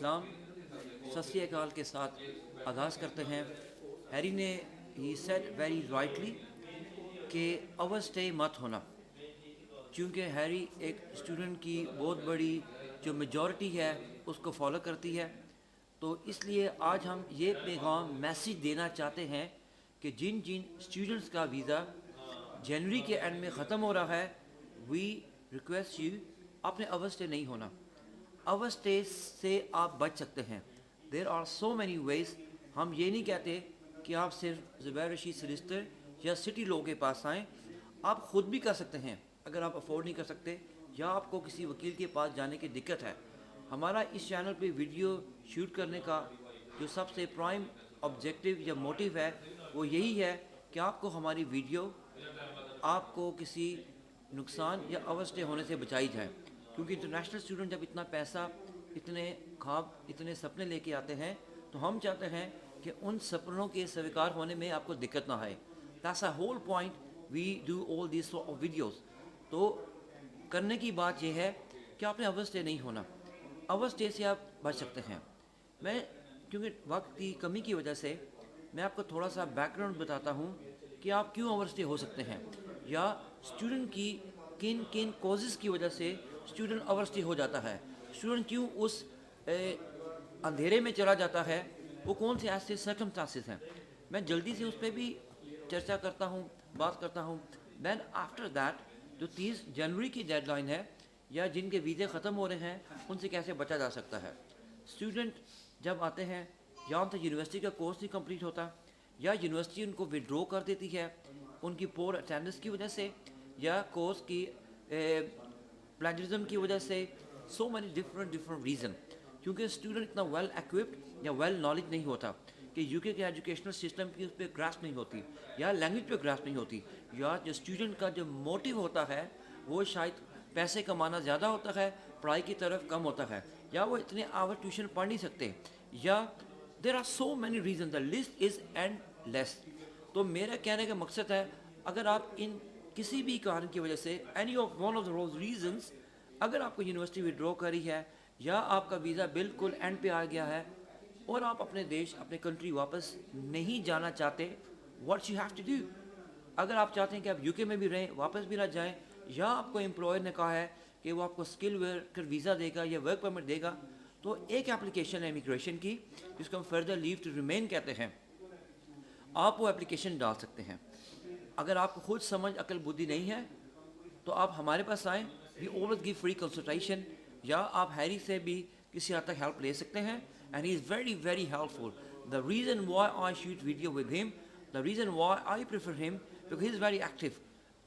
اسلام ست سری اکال کے ساتھ آغاز کرتے ہیں۔ ہیری نے ہی سیڈ ویری رائٹلی کہ اوور اسٹے مت ہونا، چونکہ ہیری ایک اسٹوڈنٹ کی بہت بڑی جو میجورٹی ہے اس کو فالو کرتی ہے، تو اس لیے آج ہم یہ پیغام میسیج دینا چاہتے ہیں کہ جن اسٹوڈنٹس کا ویزا جنوری کے اینڈ میں ختم ہو رہا ہے، وی ریکویسٹ یو اپنے اوور اسٹے نہیں ہونا۔ اوور اسٹے سے آپ بچ سکتے ہیں۔ There are so many ways. ہم یہ نہیں کہتے کہ آپ صرف زبیر رشید سولسٹر یا سٹی لو کے پاس آئیں، آپ خود بھی کر سکتے ہیں اگر آپ افورڈ نہیں کر سکتے یا آپ کو کسی وکیل کے پاس جانے کی دقت ہے۔ ہمارا اس چینل پہ ویڈیو شوٹ کرنے کا جو سب سے پرائم آبجیکٹو یا موٹیو ہے وہ یہی ہے کہ آپ کو ہماری ویڈیو آپ کو کسی نقصان یا اوور اسٹے ہونے سے بچائی جائے، کیونکہ انٹرنیشنل اسٹوڈنٹ جب اتنا پیسہ، اتنے خواب، اتنے سپنے لے کے آتے ہیں تو ہم چاہتے ہیں کہ ان سپنوں کے سویکار ہونے میں آپ کو دقت نہ آئے۔ That's a whole point we do all these videos. تو کرنے کی بات یہ ہے کہ آپ نے اوور اسٹے نہیں ہونا، اوور اسٹے سے آپ بچ سکتے ہیں۔ میں کیونکہ وقت کی کمی کی وجہ سے میں آپ کو تھوڑا سا بیک گراؤنڈ بتاتا ہوں کہ آپ کیوں اوور اسٹے ہو سکتے ہیں، یا اسٹوڈنٹ کی کن کن کوزز کی وجہ سے اسٹوڈنٹ اوور اسٹے ہو جاتا ہے، اسٹوڈنٹ کیوں اس اندھیرے میں چلا جاتا ہے، وہ کون سے ایسے سرکمسٹانسز ہیں۔ میں جلدی سے اس پہ بھی چرچا کرتا ہوں، بات کرتا ہوں۔ دین آفٹر دیٹ جو 30 جنوری کی ڈیڈ لائن ہے یا جن کے ویزے ختم ہو رہے ہیں ان سے کیسے بچا جا سکتا ہے۔ اسٹوڈنٹ جب آتے ہیں یا ان تک یونیورسٹی کا کورس نہیں کمپلیٹ ہوتا، یا یونیورسٹی ان کو وڈرو کر دیتی ہے ان کی پور اٹینڈنس کی وجہ سے، یا کورس کی پلیجرزم کی وجہ سے، سو مینی ڈفرنٹ ریزن، کیونکہ اسٹوڈنٹ اتنا ویل ایکوپڈ یا ویل نالج نہیں ہوتا کہ یو کے ایجوکیشنل سسٹم کی اس پہ گراسپ نہیں ہوتی، یا لینگویج پہ گراسپ نہیں ہوتی، یا جو اسٹوڈنٹ کا جو موٹیو ہوتا ہے وہ شاید پیسے کمانا زیادہ ہوتا ہے، پڑھائی کی طرف کم ہوتا ہے، یا وہ اتنے آور ٹیوشن پڑھ نہیں سکتے، یا there are so many reason, the list is endless. تو میرا کہنے کا مقصد ہے اگر آپ ان کسی بھی کارن کی وجہ سے any of one of those reasons, اگر آپ کو یونیورسٹی وڈرو کری ہے یا آپ کا ویزا بالکل اینڈ پہ آ گیا ہے اور آپ اپنے دیش، اپنے کنٹری واپس نہیں جانا چاہتے، what you have to do. اگر آپ چاہتے ہیں کہ آپ یو کے میں بھی رہیں، واپس بھی نہ جائیں، یا آپ کو امپلائر نے کہا ہے کہ وہ آپ کو اسکل ورکر ویزا دے گا یا ورک پرمٹ دے گا، تو ایک اپلیکیشن ہے امیگریشن کی جس کو ہم فردر لیو ٹو ریمین کہتے ہیں، آپ وہ اپلیکیشن ڈال سکتے ہیں۔ اگر آپ کو خود سمجھ عقل بدھی نہیں ہے تو آپ ہمارے پاس آئیں، we always give free consultation, یا آپ ہیری سے بھی کسی حد تک ہیلپ لے سکتے ہیں، and he is very very helpful. The reason why I shoot video with him, the reason why I prefer him, because he is very active.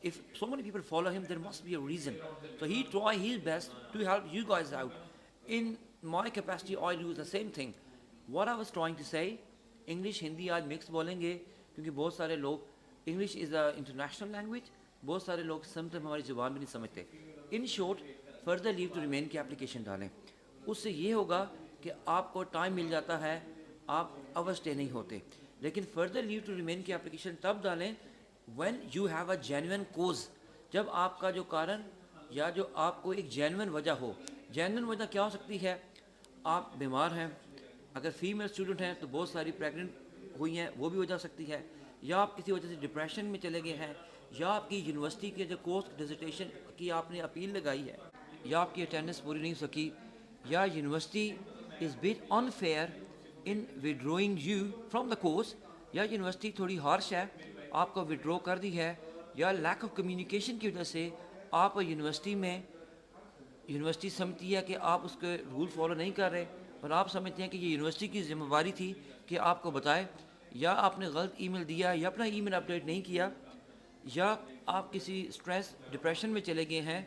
If so many people follow him, there must be a reason. So he try his best to help you guys out. In my capacity, I do the same thing. What I was trying to say, English, Hindi آج mix بولیں گے کیونکہ بہت سارے لوگ، English is a international language، بہت سارے لوگ سمجھتے ہماری زبان بھی نہیں سمجھتے۔ In short, further leave to remain کی اپلیکیشن ڈالیں، اس سے یہ ہوگا کہ آپ کو ٹائم مل جاتا ہے، آپ اوور اسٹے نہیں ہوتے۔ لیکن further leave to remain کی اپلیکیشن تب ڈالیں when you have a genuine cause، جب آپ کا جو کارن یا جو آپ کو ایک جینوئن وجہ ہو۔ جینوئن وجہ کیا ہو سکتی ہے؟ آپ بیمار ہیں، اگر فیمیل اسٹوڈنٹ ہیں تو بہت ساری پریگننٹ ہوئی ہیں، وہ بھی وجہ سکتی ہے، یا آپ کسی وجہ سے ڈپریشن میں چلے گئے ہیں، یا آپ کی یونیورسٹی کے جو کورس ڈیزرٹیشن کی آپ نے اپیل لگائی ہے، یا آپ کی اٹینڈنس پوری نہیں ہو سکی، یا university is but unfair in withdrawing you from the course, یا یونیورسٹی تھوڑی ہارش ہے، آپ کو وڈرو کر دی ہے، یا لیک آف کمیونیکیشن کی وجہ سے آپ یونیورسٹی میں، یونیورسٹی سمجھتی ہے کہ آپ اس کے رول فالو نہیں کر رہے، اور آپ سمجھتے ہیں کہ یہ یونیورسٹی کی ذمہ داری تھی کہ آپ کو بتائے، یا آپ نے غلط ای میل دیا یا اپنا ای میل اپڈیٹ نہیں کیا، یا آپ کسی اسٹریس ڈپریشن میں چلے گئے ہیں۔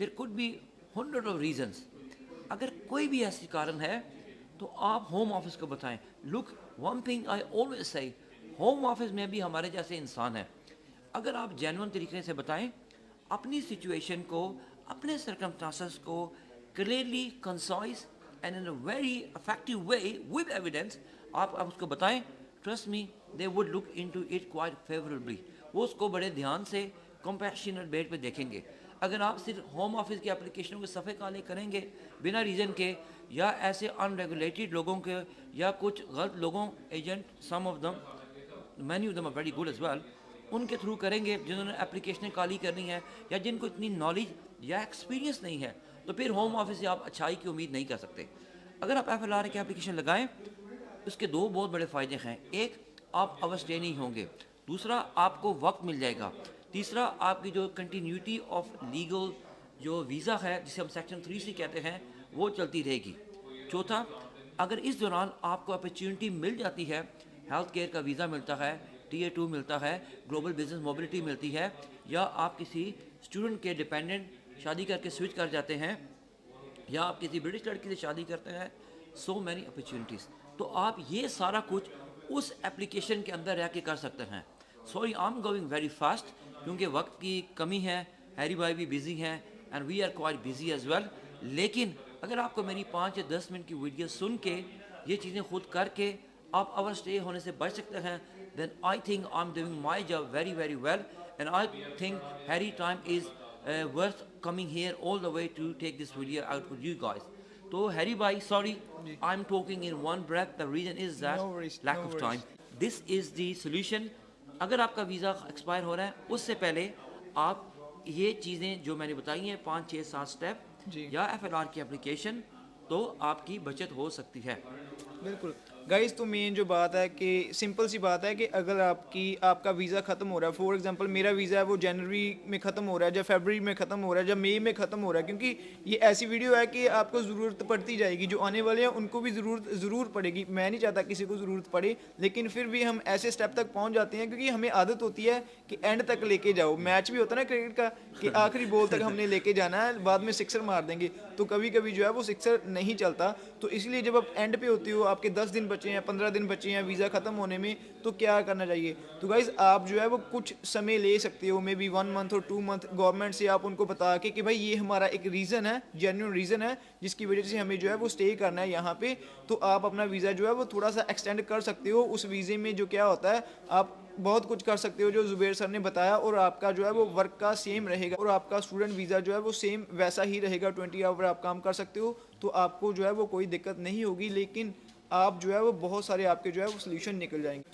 There could be 100 of reasons. اگر کوئی بھی ایسی کارن ہے تو آپ ہوم آفس کو بتائیں۔ Look, one thing I always say, home office میں بھی ہمارے جیسے انسان ہیں۔ اگر آپ جینوئن طریقے سے بتائیں اپنی سچویشن کو، اپنے سرکمسٹانسز کو clearly, concise and in a very effective way with evidence, آپ اس کو بتائیں، trust me they would look into it quite favourably, وہ اس کو بڑے دھیان سے کمپیشنیٹ بیس پہ دیکھیں گے۔ اگر آپ صرف ہوم آفس کی اپلیکیشنوں کے صفحے کالے کریں گے بنا ریزن کے یا ایسے ان ریگولیٹڈ لوگوں کے یا کچھ غلط لوگوں agent some of them many of them are very good as well ان کے تھرو کریں گے جنہوں نے اپلیکیشنیں کالی کرنی ہے یا جن کو اتنی نالج یا ایکسپیرینس نہیں ہے تو پھر ہوم آفس سے آپ اچھائی کی امید نہیں کر سکتے. اگر آپ ایف ایل آر کی اپلیکیشن لگائیں اس کے دو بہت بڑے فائدے ہیں. ایک آپ اوور اسٹے نہیں ہوں گے, دوسرا آپ کو وقت مل جائے گا, تیسرا آپ کی جو کنٹینیوٹی آف لیگل جو ویزا ہے جسے ہم سیکشن 3C کہتے ہیں وہ چلتی رہے گی. چوتھا اگر اس دوران آپ کو اپرچونٹی مل جاتی ہے, ہیلتھ کیئر کا ویزا ملتا ہے, Tier 2 ملتا ہے, گلوبل بزنس موبلٹی ملتی ہے, یا آپ کسی اسٹوڈنٹ کے ڈپینڈنٹ شادی کر کے سوئچ کر جاتے ہیں, یا آپ کسی برٹش لڑکی سے شادی کرتے ہیں, سو مینی اپرچونیٹیز, تو آپ یہ سارا کچھ اس اپلیکیشن کے اندر رہ کے کر سکتے ہیں. Sorry I am going very fast کیونکہ وقت کی کمی ہے, ہیری بھائی بھی بزی ہیں and we are quite busy as well. لیکن اگر آپ کو میری 5 یا 10 منٹ کی ویڈیو سن کے یہ چیزیں خود کر کے آپ اوور اسٹے ہونے سے بچ سکتے ہیں, then I think I'm doing my job very very well, and I think Harry time is worth coming here all the way to take this video out with you guys. So Harry bhai, sorry, I'm talking in one breath. The reason is that No worries, lack no of worries. time. This is the solution. اگر آپ کا visa expire ہو رہا ہے اس سے پہلے آپ یہ چیزیں جو میں نے بتائی ہیں 5 6 7 اسٹیپ یا ایف ایل آر کی اپلیکیشن, تو آپ کی بچت ہو سکتی ہے. بالکل گائز, تو مین جو بات ہے کہ سمپل سی بات ہے کہ اگر آپ کا ویزا ختم ہو رہا ہے, فار ایگزامپل میرا ویزا ہے وہ جنوری میں ختم ہو رہا ہے, جب فیبرری میں ختم ہو رہا ہے, جب مئی میں ختم ہو رہا ہے, کیونکہ یہ ایسی ویڈیو ہے کہ آپ کو ضرورت پڑتی جائے گی, جو آنے والے ہیں ان کو بھی ضرور پڑے گی. میں نہیں چاہتا کسی کو ضرورت پڑے, لیکن پھر بھی ہم ایسے اسٹیپ تک پہنچ جاتے ہیں کیونکہ ہمیں عادت ہوتی ہے کہ اینڈ تک لے کے جاؤ. میچ بھی ہوتا ہے نا کرکٹ کا کہ آخری بال تک ہم نے لے کے جانا ہے, بعد میں سکسر مار دیں گے, تو کبھی کبھی جو ہے وہ سکسر نہیں چلتا. تو اس لیے جب آپ اینڈ پہ ہوتے ہو, آپ کے 10 دن بچے ہیں, 15 دن بچے ہیں ویزا ختم ہونے میں, تو کیا کرنا چاہیے؟ تو گائز آپ جو ہے وہ کچھ سمے لے سکتے ہو, مے بی 1 منتھ اور 2 منتھ, گورنمنٹ سے آپ ان کو بتا کے کہ بھائی یہ ہمارا ایک ریزن ہے, جینیون ریزن ہے جس کی وجہ سے ہمیں جو ہے وہ اسٹے کرنا ہے یہاں پہ, تو آپ اپنا ویزا جو ہے وہ تھوڑا سا ایکسٹینڈ کر سکتے ہو. اس ویزے میں جو کیا ہوتا ہے آپ بہت کچھ کر سکتے ہو جو زبیر سر نے بتایا, اور آپ کا جو ہے وہ ورک کا سیم رہے گا, اور آپ کا اسٹوڈنٹ ویزا جو ہے وہ سیم ویسا ہی رہے گا. 20 آور آپ کام کر سکتے ہو, تو آپ کو جو ہے وہ کوئی دقت نہیں ہوگی, لیکن آپ جو ہے وہ بہت سارے آپ کے جو ہے وہ سلیوشن نکل جائیں گے.